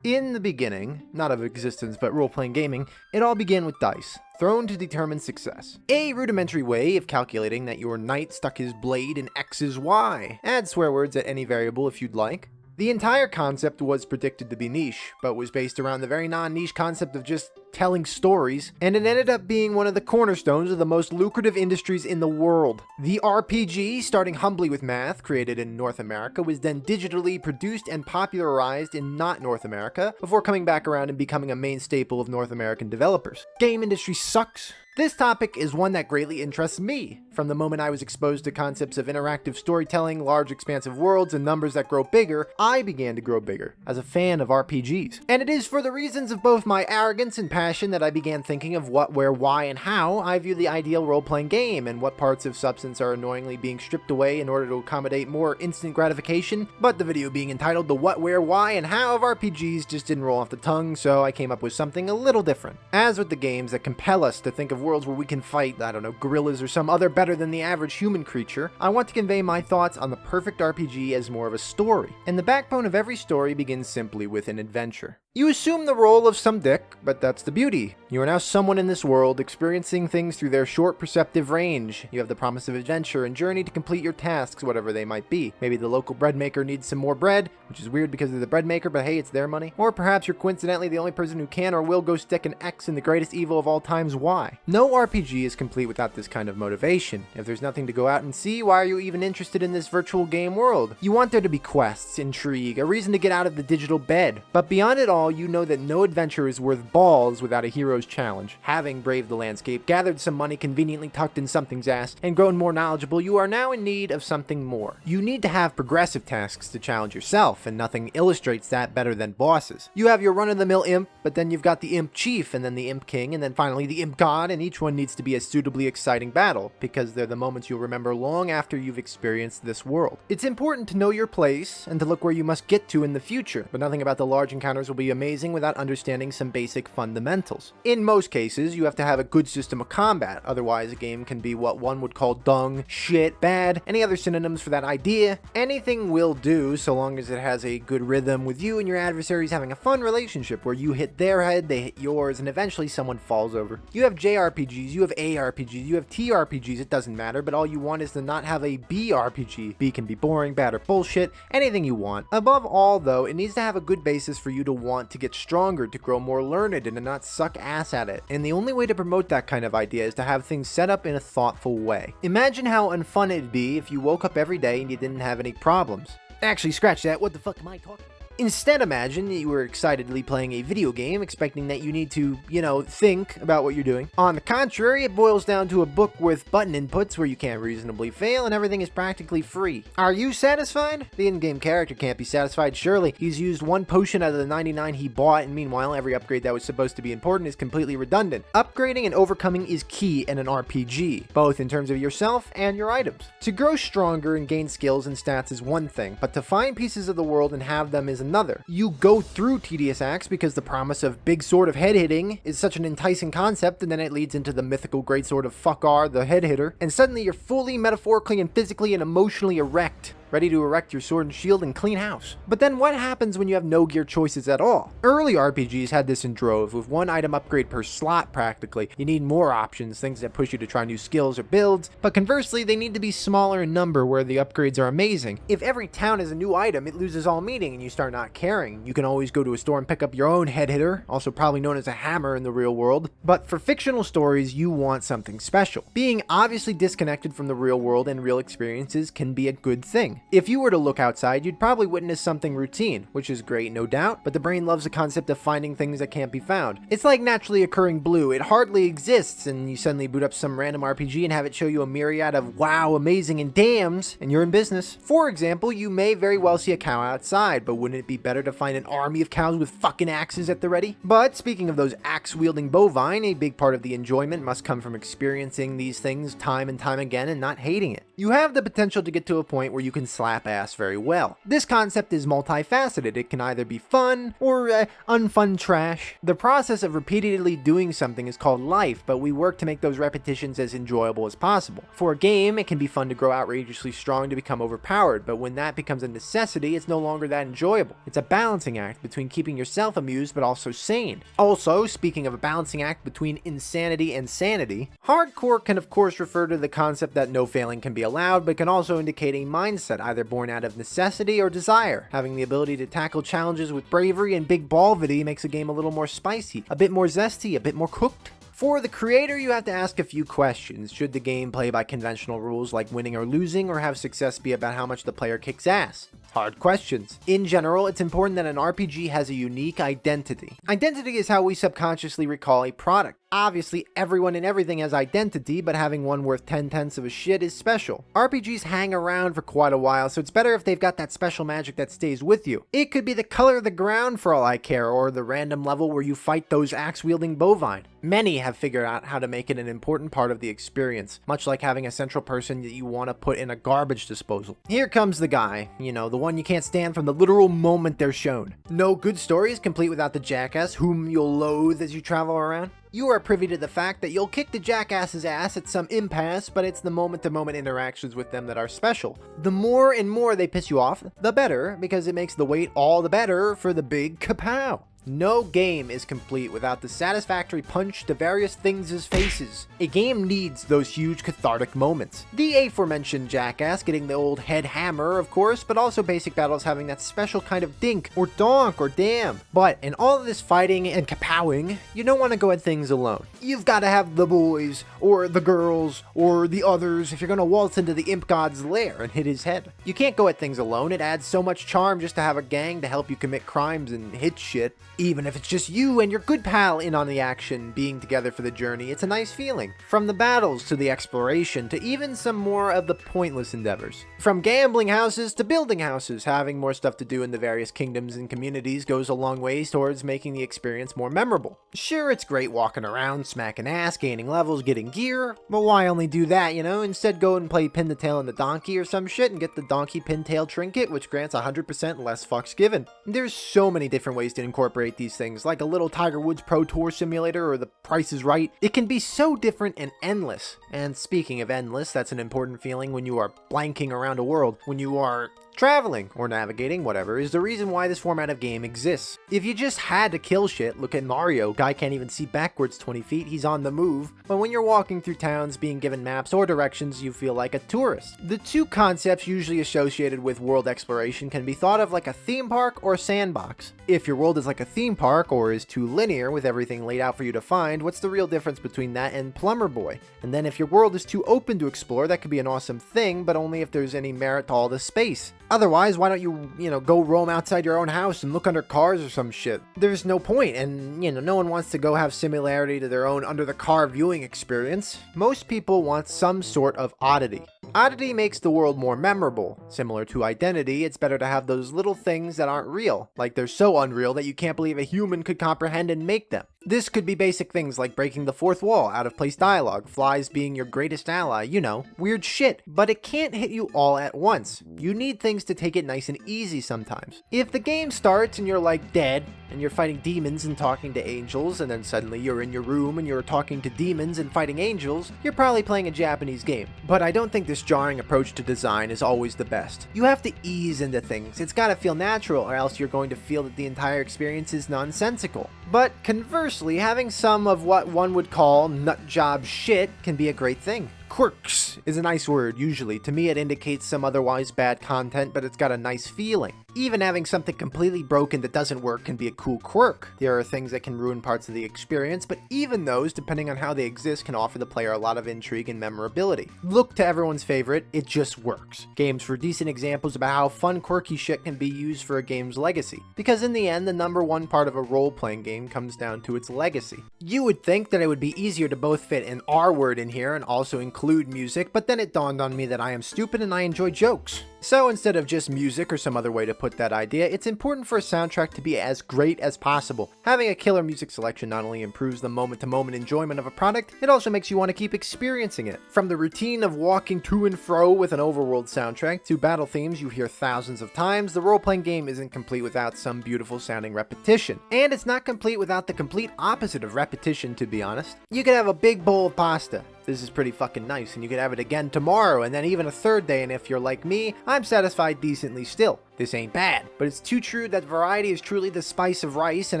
In the beginning, not of existence but role-playing gaming, it all began with dice, thrown to determine success. A rudimentary way of calculating that your knight stuck his blade in X's Y. Add swear words at any variable if you'd like. The entire concept was predicted to be niche, but was based around the very non-niche concept of just telling stories, and it ended up being one of the cornerstones of the most lucrative industries in the world. The RPG, starting humbly with math, created in North America, was then digitally produced and popularized in not North America, before coming back around and becoming a main staple of North American developers. Game industry sucks. This topic is one that greatly interests me. From the moment I was exposed to concepts of interactive storytelling, large expansive worlds, and numbers that grow bigger, I began to grow bigger as a fan of RPGs. And it is for the reasons of both my arrogance and passion that I began thinking of what, where, why, and how I view the ideal role-playing game, and what parts of substance are annoyingly being stripped away in order to accommodate more instant gratification. But the video being entitled The What, Where, Why, and How of RPGs just didn't roll off the tongue, so I came up with something a little different. As with the games that compel us to think of worlds where we can fight, I don't know, gorillas or some other better than the average human creature, I want to convey my thoughts on the perfect RPG as more of a story. And the backbone of every story begins simply with an adventure. You assume the role of some dick, but that's the beauty. You are now someone in this world, experiencing things through their short perceptive range. You have the promise of adventure and journey to complete your tasks, whatever they might be. Maybe the local bread maker needs some more bread, which is weird because they're the bread maker, but hey, it's their money. Or perhaps you're coincidentally the only person who can or will go stick an X in the greatest evil of all time's Y. No RPG is complete without this kind of motivation. If there's nothing to go out and see, why are you even interested in this virtual game world? You want there to be quests, intrigue, a reason to get out of the digital bed. But beyond it all, you know that no adventure is worth balls without a hero's challenge. Having braved the landscape, gathered some money conveniently tucked in something's ass, and grown more knowledgeable, you are now in need of something more. You need to have progressive tasks to challenge yourself, and nothing illustrates that better than bosses. You have your run-of-the-mill imp, but then you've got the imp chief, and then the imp king, and then finally the imp god, and each one needs to be a suitably exciting battle, because they're the moments you'll remember long after you've experienced this world. It's important to know your place, and to look where you must get to in the future, but nothing about the large encounters will be amazing without understanding some basic fundamentals. In most cases, you have to have a good system of combat, otherwise a game can be what one would call dung, shit, bad, any other synonyms for that idea. Anything will do so long as it has a good rhythm with you and your adversaries having a fun relationship where you hit their head, they hit yours, and eventually someone falls over. You have JRPGs, you have ARPGs, you have TRPGs, it doesn't matter, but all you want is to not have a BRPG. B can be boring, bad, or bullshit, anything you want. Above all though, it needs to have a good basis for you to want to get stronger, to grow more learned, and to not suck ass at it. And the only way to promote that kind of idea is to have things set up in a thoughtful way. Imagine how unfun it'd be if you woke up every day and you didn't have any problems. Actually, scratch that, what the fuck am I talking about? Instead, imagine that you were excitedly playing a video game, expecting that you need to, think about what you're doing. On the contrary, it boils down to a book with button inputs where you can't reasonably fail and everything is practically free. Are you satisfied? The in-game character can't be satisfied, surely. He's used one potion out of the 99 he bought, and meanwhile, every upgrade that was supposed to be important is completely redundant. Upgrading and overcoming is key in an RPG, both in terms of yourself and your items. To grow stronger and gain skills and stats is one thing, but to find pieces of the world and have them is another. You go through tedious acts because the promise of big sword of head hitting is such an enticing concept, and then it leads into the mythical greatsword of fuck-ar, the head hitter, and suddenly you're fully metaphorically and physically and emotionally erect, ready to erect your sword and shield and clean house. But then what happens when you have no gear choices at all? Early RPGs had this in droves, with one item upgrade per slot practically. You need more options, things that push you to try new skills or builds, but conversely, they need to be smaller in number where the upgrades are amazing. If every town has a new item, it loses all meaning and you start not caring. You can always go to a store and pick up your own head hitter, also probably known as a hammer in the real world. But for fictional stories, you want something special. Being obviously disconnected from the real world and real experiences can be a good thing. If you were to look outside, you'd probably witness something routine, which is great, no doubt, but the brain loves the concept of finding things that can't be found. It's like naturally occurring blue. It hardly exists, and you suddenly boot up some random RPG and have it show you a myriad of wow, amazing, and damns, and you're in business. For example, you may very well see a cow outside, but wouldn't it be better to find an army of cows with fucking axes at the ready? But speaking of those axe-wielding bovine, a big part of the enjoyment must come from experiencing these things time and time again and not hating it. you have the potential to get to a point where you can slap ass very well. This concept is multifaceted. It can either be fun or unfun trash. The process of repeatedly doing something is called life, but we work to make those repetitions as enjoyable as possible. For a game, it can be fun to grow outrageously strong to become overpowered, but when that becomes a necessity, it's no longer that enjoyable. It's a balancing act between keeping yourself amused but also sane. Also, speaking of a balancing act between insanity and sanity, hardcore can of course refer to the concept that no failing can be allowed, but can also indicate a mindset either born out of necessity or desire. Having the ability to tackle challenges with bravery and big ballvity makes a game a little more spicy, a bit more zesty, a bit more cooked. For the creator, you have to ask a few questions. Should the game play by conventional rules like winning or losing, or have success be about how much the player kicks ass? Hard questions. In general, it's important that an RPG has a unique identity. Identity is how we subconsciously recall a product. Obviously, everyone and everything has identity, but having one worth 10/10 of a shit is special. RPGs hang around for quite a while, so it's better if they've got that special magic that stays with you. It could be the color of the ground for all I care, or the random level where you fight those axe-wielding bovine. Many have figured out how to make it an important part of the experience, much like having a central person that you want to put in a garbage disposal. Here comes the guy, the one you can't stand from the literal moment they're shown. No good story is complete without the jackass whom you'll loathe as you travel around. You are privy to the fact that you'll kick the jackass's ass at some impasse, but it's the moment-to-moment interactions with them that are special. The more and more they piss you off, the better, because it makes the wait all the better for the big kapow. No game is complete without the satisfactory punch to various things' faces. A game needs those huge cathartic moments. The aforementioned jackass getting the old head hammer, of course, but also basic battles having that special kind of dink, or donk, or damn. But in all of this fighting and kapowing, you don't want to go at things alone. You've got to have the boys, or the girls, or the others if you're going to waltz into the imp god's lair and hit his head. You can't go at things alone. It adds so much charm just to have a gang to help you commit crimes and hit shit. Even if it's just you and your good pal in on the action, being together for the journey, it's a nice feeling. From the battles to the exploration to even some more of the pointless endeavors. From gambling houses to building houses, having more stuff to do in the various kingdoms and communities goes a long ways towards making the experience more memorable. Sure, it's great walking around, smacking ass, gaining levels, getting gear, but why only do that, Instead go and play pin the tail on the donkey or some shit and get the donkey pintail trinket, which grants 100% less fucks given. There's so many different ways to incorporate these things, like a little Tiger Woods Pro Tour simulator or The Price is Right. It can be so different and endless. And speaking of endless, that's an important feeling when you are blanking around a world, when you are traveling or navigating, whatever, is the reason why this format of game exists. If you just had to kill shit, look at Mario. Guy can't even see backwards 20 feet, he's on the move. But when you're walking through towns, being given maps or directions, you feel like a tourist. The two concepts usually associated with world exploration can be thought of like a theme park or sandbox. If your world is like a theme park or is too linear with everything laid out for you to find, what's the real difference between that and Plumber Boy? And then if your world is too open to explore, that could be an awesome thing, but only if there's any merit to all the space. Otherwise, why don't you, go roam outside your own house and look under cars or some shit? There's no point, and, no one wants to go have similarity to their own under-the-car viewing experience. Most people want some sort of oddity. Oddity makes the world more memorable. Similar to identity, it's better to have those little things that aren't real, like they're so unreal that you can't believe a human could comprehend and make them. This could be basic things like breaking the fourth wall, out-of-place dialogue, flies being your greatest ally, weird shit. But it can't hit you all at once. You need things to take it nice and easy sometimes. If the game starts and you're like dead, and you're fighting demons and talking to angels, and then suddenly you're in your room and you're talking to demons and fighting angels, you're probably playing a Japanese game. But I don't think this jarring approach to design is always the best. You have to ease into things. It's gotta feel natural, or else you're going to feel that the entire experience is nonsensical. But conversely, having some of what one would call nutjob shit can be a great thing. Quirks is a nice word, usually. To me, it indicates some otherwise bad content, but it's got a nice feeling. Even having something completely broken that doesn't work can be a cool quirk. There are things that can ruin parts of the experience, but even those, depending on how they exist, can offer the player a lot of intrigue and memorability. Look to everyone's favorite, it just works. Games for decent examples about how fun quirky shit can be used for a game's legacy. Because in the end, the number one part of a role-playing game comes down to its legacy. You would think that it would be easier to both fit an R word in here and also include music, but then it dawned on me that I am stupid and I enjoy jokes. So instead of just music or some other way to put that idea, it's important for a soundtrack to be as great as possible. Having a killer music selection not only improves the moment-to-moment enjoyment of a product, it also makes you want to keep experiencing it. From the routine of walking to and fro with an overworld soundtrack to battle themes you hear thousands of times, the role-playing game isn't complete without some beautiful sounding repetition. And it's not complete without the complete opposite of repetition, to be honest. You could have a big bowl of pasta. This is pretty fucking nice, and you could have it again tomorrow, and then even a third day, and if you're like me, I'm satisfied decently still. This ain't bad, but it's too true that variety is truly the spice of rice, and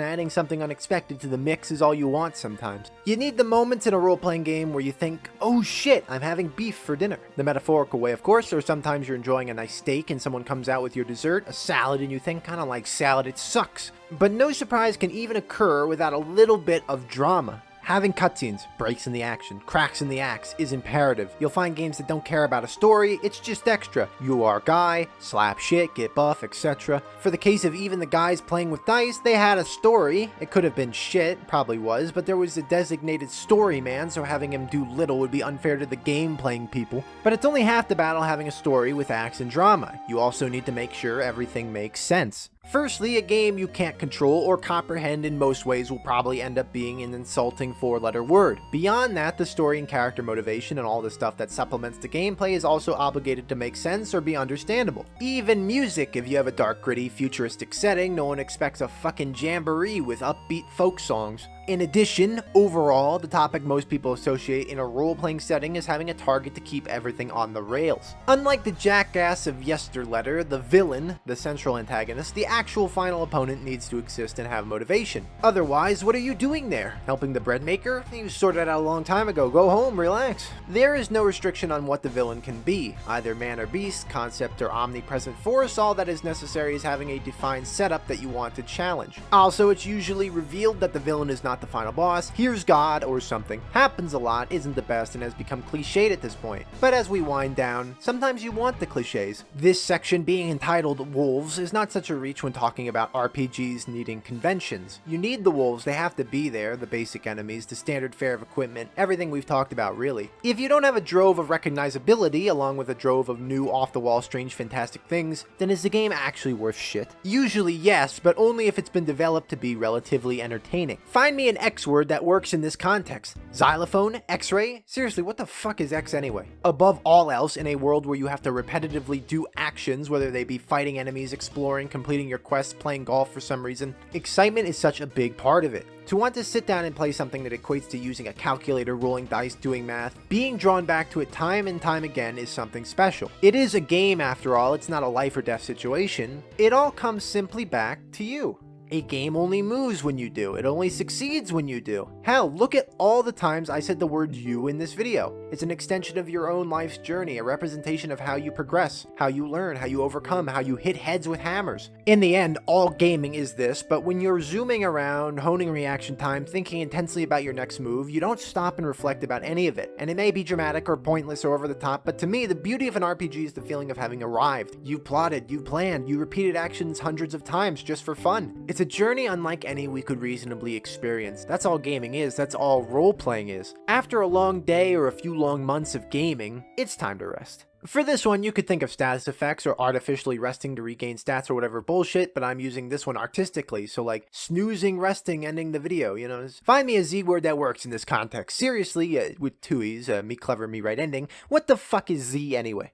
adding something unexpected to the mix is all you want sometimes. You need the moments in a role-playing game where you think, oh shit, I'm having beef for dinner. The metaphorical way, of course, or sometimes you're enjoying a nice steak and someone comes out with your dessert, a salad, and you think, kinda like salad, it sucks. But no surprise can even occur without a little bit of drama. Having cutscenes, breaks in the action, cracks in the acts is imperative. You'll find games that don't care about a story, it's just extra. You are guy, slap shit, get buff, etc. For the case of even the guys playing with dice, they had a story. It could have been shit, probably was, but there was a designated story man, so having him do little would be unfair to the game playing people. But it's only half the battle having a story with acts and drama. You also need to make sure everything makes sense. Firstly, a game you can't control or comprehend in most ways will probably end up being an insulting 4-letter word. Beyond that, the story and character motivation and all the stuff that supplements the gameplay is also obligated to make sense or be understandable. Even music, if you have a dark, gritty, futuristic setting, no one expects a fucking jamboree with upbeat folk songs. In addition, overall, the topic most people associate in a role-playing setting is having a target to keep everything on the rails. Unlike the jackass of Yesterletter, the villain, the central antagonist, the actual final opponent needs to exist and have motivation. Otherwise, what are you doing there? Helping the bread maker? You sorted that out a long time ago. Go home, relax. There is no restriction on what the villain can be, either man or beast, concept or omnipresent force. All that is necessary is having a defined setup that you want to challenge. Also, it's usually revealed that the villain is not the final boss, here's God or something. Happens a lot, isn't the best, and has become cliched at this point. But as we wind down, sometimes you want the cliches. This section being entitled Wolves is not such a reach when talking about RPGs needing conventions. You need the wolves, they have to be there, the basic enemies, the standard fare of equipment, everything we've talked about really. If you don't have a drove of recognizability along with a drove of new off-the-wall strange fantastic things, then is the game actually worth shit? Usually yes, but only if it's been developed to be relatively entertaining. Find me an X word that works in this context. Xylophone? X-ray? Seriously, what the fuck is X anyway? Above all else, in a world where you have to repetitively do actions, whether they be fighting enemies, exploring, completing your quests, playing golf for some reason, excitement is such a big part of it. To want to sit down and play something that equates to using a calculator, rolling dice, doing math, being drawn back to it time and time again is something special. It is a game after all, it's not a life or death situation. It all comes simply back to you. A game only moves when you do. It only succeeds when you do. Hell, look at all the times I said the word you in this video. It's an extension of your own life's journey, a representation of how you progress, how you learn, how you overcome, how you hit heads with hammers. In the end, all gaming is this, but when you're zooming around, honing reaction time, thinking intensely about your next move, you don't stop and reflect about any of it. And it may be dramatic or pointless or over the top, but to me, the beauty of an RPG is the feeling of having arrived. You've plotted, you planned, you repeated actions hundreds of times just for fun. It's a journey unlike any we could reasonably experience. That's all gaming is, that's all role-playing is. After a long day or a few long months of gaming, it's time to rest. For this one, you could think of status effects or artificially resting to regain stats or whatever bullshit, but I'm using this one artistically, so like snoozing, resting, ending the video, you know? Find me a Z word that works in this context. Seriously, with two E's, me clever, me right ending, what the fuck is Z anyway?